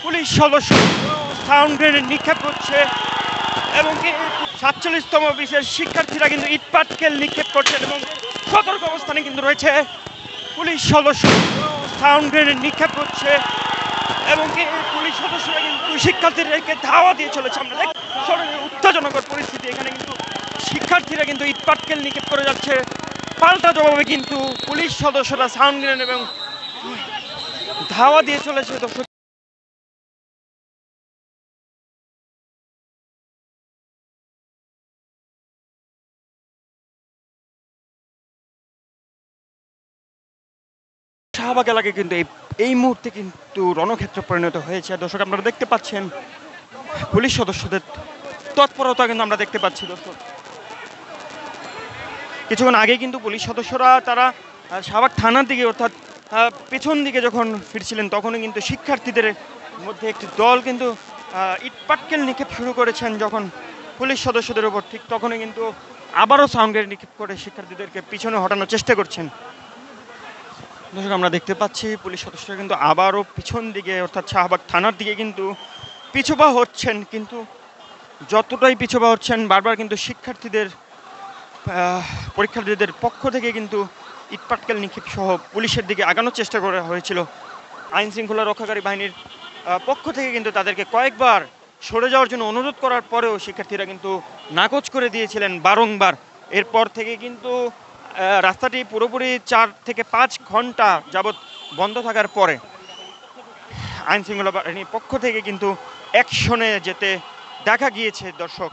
Police সদস্য sound grenade নিক্ষেপ করছে এবং ৪৭তম বিশের শিক্ষার্থীরা কিন্তু ইট পাটকেল নিক্ষেপ করছেন এবং সতর্ক অবস্থানে কিন্তু রয়েছে পুলিশ সদস্য সাউন্ড গ্রেনেড নিক্ষেপ করছে এবং পুলিশ সদস্যরা কিন্তু শিক্ষার্থীদেরকে ধাওয়া দিয়ে চলেছে। আমরা উত্তেজনকর পরিস্থিতি, এখানে কিন্তু শিক্ষার্থীরা কিন্তু ইট পাটকেল নিক্ষেপ করে যাচ্ছে, পাল্টা জবাবে কিন্তু পুলিশ সদস্যরা সাউন্ড গ্রেনেড এবং ধাওয়া দিয়ে চলেছে। দর্শক, শাহবাগ এলাকায় কিন্তু এই মুহূর্তে কিন্তু রণক্ষেত্র পরিণত হয়েছে। দর্শক, আপনারা দেখতে পাচ্ছেন পুলিশ সদস্যদের তৎপরতা কিন্তু আমরা দেখতে পাচ্ছি। দর্শক, কিছুক্ষণ আগে কিন্তু পুলিশ সদস্যরা তারা শাহবাগ থানার দিকে অর্থাৎ পেছন দিকে যখন ফিরছিলেন তখনই কিন্তু শিক্ষার্থীদের মধ্যে একটি দল কিন্তু ইট পাটকেল নিক্ষেপ শুরু করেছেন। যখন পুলিশ সদস্যদের উপর ঠিক তখনই কিন্তু আবারও সাউন্ড গ্রেনেড নিক্ষেপ করে শিক্ষার্থীদেরকে পিছনে হটানোর চেষ্টা করছেন। দর্শক, আমরা দেখতে পাচ্ছি পুলিশ সদস্যরা কিন্তু আবারও পিছন দিকে অর্থাৎ শাহবাগ থানার দিকে কিন্তু পিছুপা হচ্ছেন, কিন্তু যতটাই পিছুপা হচ্ছেন বারবার কিন্তু পরীক্ষার্থীদের পক্ষ থেকে কিন্তু ইটপাটকেল নিক্ষেপ সহ পুলিশের দিকে আগানোর চেষ্টা করা হয়েছিল। আইন শৃঙ্খলা রক্ষাকারী বাহিনীর পক্ষ থেকে কিন্তু তাদেরকে কয়েকবার সরে যাওয়ার জন্য অনুরোধ করার পরেও শিক্ষার্থীরা কিন্তু নাকচ করে দিয়েছিলেন বারংবার। এরপর থেকে কিন্তু রাস্তাটি পুরোপুরি ৪ থেকে ৫ ঘন্টা যাবৎ বন্ধ থাকার পরে আইন শৃঙ্খলা বাহিনীর পক্ষ থেকে কিন্তু অ্যাকশনে যেতে দেখা গিয়েছে। দর্শক,